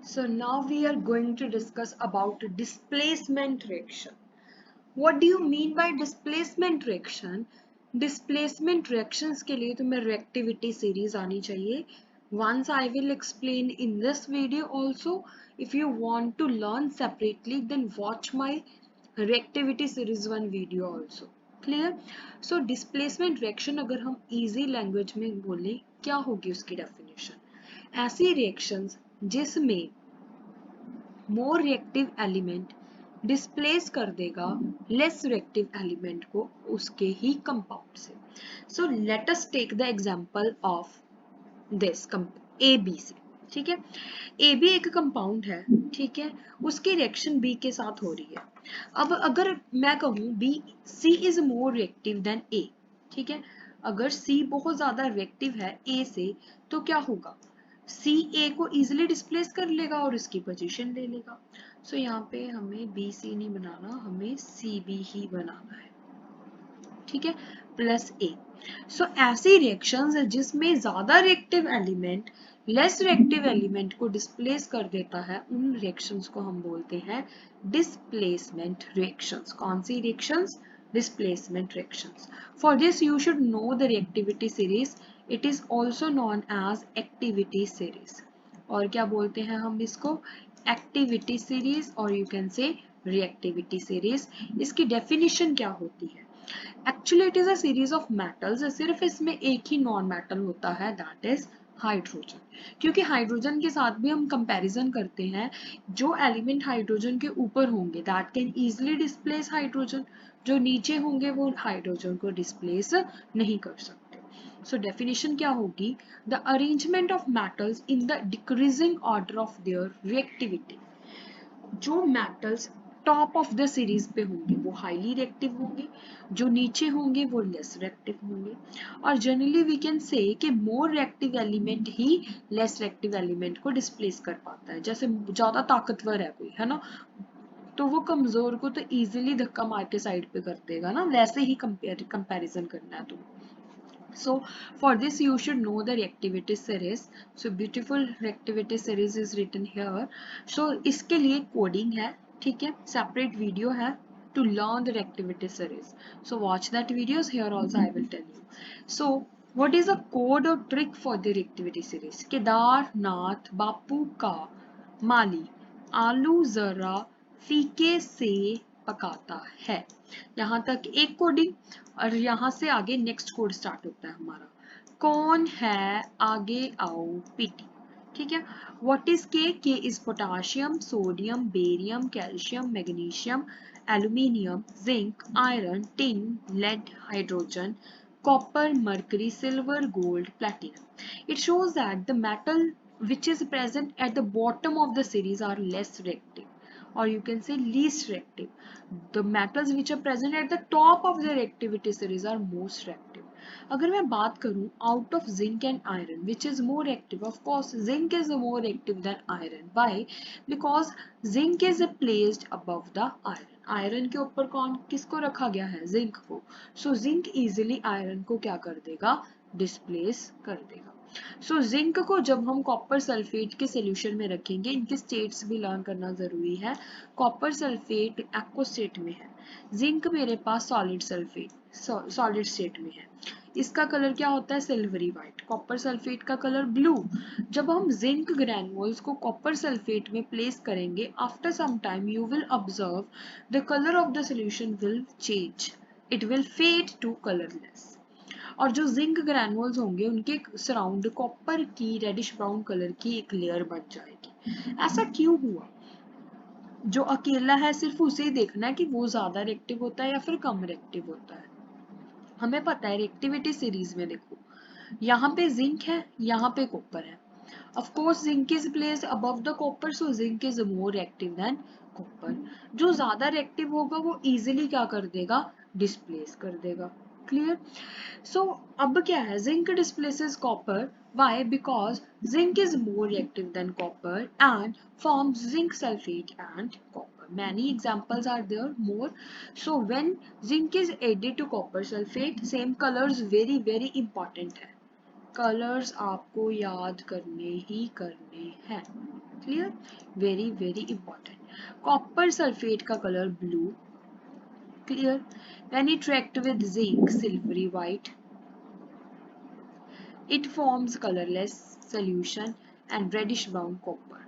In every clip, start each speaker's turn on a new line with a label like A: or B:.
A: So now we are going to discuss about displacement reaction. What do you mean by displacement reaction? Displacement reactions के लिए तुम्हें reactivity series आनी चाहिए. Once I will explain in this video also. If you want to learn separately, then watch my reactivity series 1 video also. Clear? So displacement reaction अगर हम easy language में बोलें, क्या होगी उसकी definition? ऐसी reactions जिसमें मोर रिएक्टिव एलिमेंट डिस्प्लेस कर देगा लेस रिएक्टिव एलिमेंट को उसके ही कंपाउंड से. So let us take the example of this A B से. ठीक है, ए बी एक कंपाउंड है. ठीक है, उसकी रिएक्शन बी के साथ हो रही है. अब अगर मैं कहूं B C is more reactive than A. ठीक है, अगर सी बहुत ज्यादा रिएक्टिव है ए से तो क्या होगा, सी ए को इजिली डिस्प्लेस कर लेगा और इसकी पोजीशन ले लेगा. सो यहाँ पे हमें बी सी नहीं बनाना, हमें सी बी ही बनाना है. ठीक है, प्लस ए. सो ऐसी रिएक्शंस है जिसमें ज्यादा reactive element less reactive element को डिस्प्लेस कर देता है, उन रिएक्शंस को हम बोलते हैं डिस्प्लेसमेंट रिएक्शंस. कौन सी reactions? Displacement reactions. For this you should know the reactivity series. It is also known as activity series. और क्या बोलते हैं हम इसको? Activity series और you can say reactivity series. इसकी definition क्या होती है? Actually it is a series of metals. सिर्फ इसमें एक ही नॉन मेटल होता है, that is हाइड्रोजन. क्योंकि हाइड्रोजन के साथ भी हम कंपैरिजन करते हैं, जो एलिमेंट हाइड्रोजन के ऊपर होंगे that can easily displace hydrogen, जो नीचे होंगे वो हाइड्रोजन को डिस्प्लेस नहीं कर सकते. सो डेफिनेशन क्या होगी? The arrangement of metals in the decreasing order of their reactivity. जो metals top of the series पे होंगे वो हाईली रिएक्टिव होंगे, जो नीचे होंगे वो लेस रिएक्टिव होंगे. और जनरली वी कैन से कि मोर रिएक्टिव एलिमेंट ही लेस रिएक्टिव एलिमेंट को डिस्प्लेस कर पाता है. जैसे ज्यादा ताकतवर है कोई, है ना, तो वो कमजोर को तो इजीली धक्का मार के साइड पे कर देगा ना, वैसे ही कंपैरिजन करना है तुम्हें. So for this you should know the reactivity series. So beautiful reactivity series is written here. So इसके लिए coding है, ठीक है, separate video है to learn the reactivity series. So watch that videos. Here also I will tell you. So what is a code or trick for the reactivity series? Kedarnath बापू का माली आलू जरा फीके से पकाता है. यहाँ तक एक कोडिंग. और यहाँ से आगे नेक्स्ट कोड स्टार्ट होता है हमारा. कौन है आगे आओ पीटी. ठीक है, what is K? K is potassium, sodium, barium, calcium, magnesium, aluminium, zinc, iron, tin, lead, hydrogen, copper, mercury, silver, gold, platinum. It shows that the metal which is present at the bottom of the series are less reactive, or you can say least reactive. The metals which are present at the top of the reactivity series are most reactive. अगर मैं बात करूं out of zinc and iron which is more active, of course zinc is more active than iron. Why? Because zinc is placed above the iron. Iron के ऊपर कौन किसको रखा गया है? जिंक को. सो जिंक इजीली आयरन को क्या कर देगा? डिस्प्लेस कर देगा. सो जिंक को जब हम कॉपर सल्फेट के सोल्यूशन में रखेंगे, इनके स्टेट्स भी लर्न करना जरूरी है. कॉपर सल्फेट एक्व स्टेट में है, जिंक मेरे पास सॉलिड सल्फेट सॉलिड स्टेट में है. इसका कलर क्या होता है? Silvery white. कॉपर सल्फेट का कलर ब्लू. जब हम जिंक ग्रैन्युल्स को कॉपर सल्फेट में प्लेस करेंगे, after some time you will observe the colour of the solution will change, it will fade to colourless. और जो जिंक ग्रैन्युल्स होंगे उनके सराउंड कॉपर की रेडिश ब्राउन कलर की एक लेयर बन जाएगी. ऐसा क्यों हुआ? जो अकेला है सिर्फ उसे ही देखना है कि वो ज्यादा रिएक्टिव होता है या फिर कम रिएक्टिव होता है. हमें पता है रिएक्टिविटी सीरीज में देखो, यहाँ पे जिंक है, यहाँ पे कॉपर है. Of course zinc is placed above the copper, so zinc is more reactive than copper. जो ज्यादा रिएक्टिव होगा वो इजीली क्या कर देगा? डिस्प्लेस कर देगा. क्लियर? सो अब क्या है? Zinc displaces copper. Why? Because zinc is more reactive than copper and forms zinc sulfate and copper. Many examples are there more. So when zinc is added to copper sulfate, same colors very important है. Colors आपको याद करने ही करने हैं. Clear, very very important. Copper sulphate का colour blue, clear, when it react with zinc silvery white, it forms colorless solution and reddish brown copper.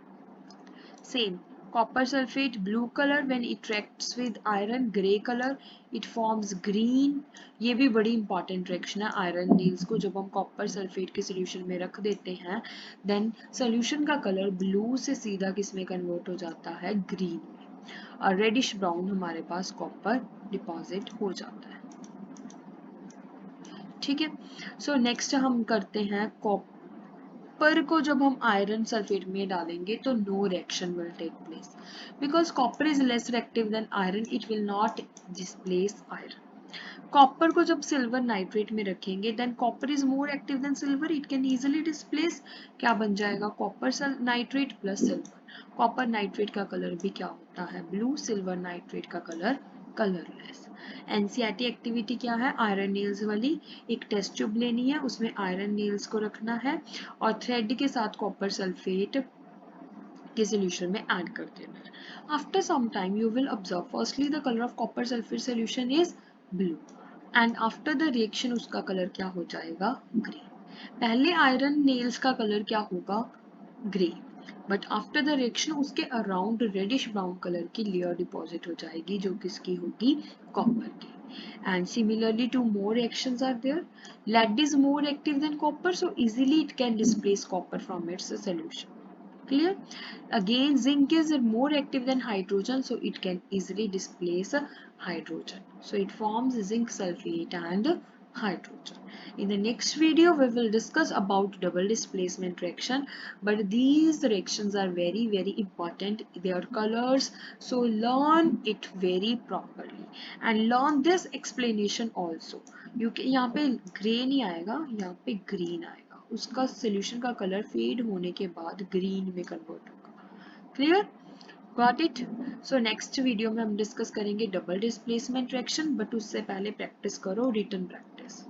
A: Same, copper sulfate blue color, when it reacts with iron gray color, it forms green. ये भी बड़ी important reaction है। Iron Niels को जब हम copper sulphate के solution में रख देते हैं, देन सोल्यूशन का कलर ब्लू से सीधा किस में कन्वर्ट हो जाता है, ग्रीन में, और रेडिश ब्राउन हमारे पास कॉपर डिपॉजिट हो जाता है। ठीक है, सो नेक्स्ट हम करते हैं कॉपर को जब हम आयरन सल्फेट में डालेंगे तो no reaction will take place, because copper is less reactive than iron, it will not displace iron. Copper को जब सिल्वर नाइट्रेट में रखेंगे, then copper is more active than silver, it can easily displace. क्या बन जाएगा, copper nitrate plus silver. Copper nitrate का colour भी क्या होता है, ब्लू, सिल्वर नाइट्रेट का कलर कलरलेस। एनसीईआरटी एक्टिविटी क्या है, आयरन नेल्स वाली, एक टेस्ट ट्यूब लेनी है, उसमें आयरन नेल्स को रखना है और थ्रेड के साथ कॉपर सल्फेट के सॉल्यूशन में ऐड कर देना है। After some time you will observe, firstly the colour of copper sulphate solution is blue, and after the reaction उसका कलर क्या हो जाएगा, ग्रीन। पहले आयरन नेल्स का कलर क्या होगा, grey, but after the reaction उसके अराउंड रेडिश ब्राउन कलर की लेयर डिपॉजिट हो जाएगी, जो किसकी होगी, कॉपर की। And similarly two more reactions are there. Lead is more active than copper, so easily it can displace copper from its solution. Clear? Again, zinc is more active than hydrogen, so it can easily displace hydrogen. So it forms zinc sulfate and hydrogen. In the next video, we will discuss about double displacement reaction, but these reactions are very very important. Their colors, so learn it very properly and learn this explanation also. You can, यहाँ पे grey नहीं आएगा, यहाँ पे green आएगा, उसका solution का colour fade होने के बाद ग्रीन में कन्वर्ट होगा। Clear, got it. So next video में हम डिस्कस करेंगे डबल डिस्प्लेसमेंट रिएक्शन, बट उससे पहले प्रैक्टिस करो, रिटन प्रैक्टिस।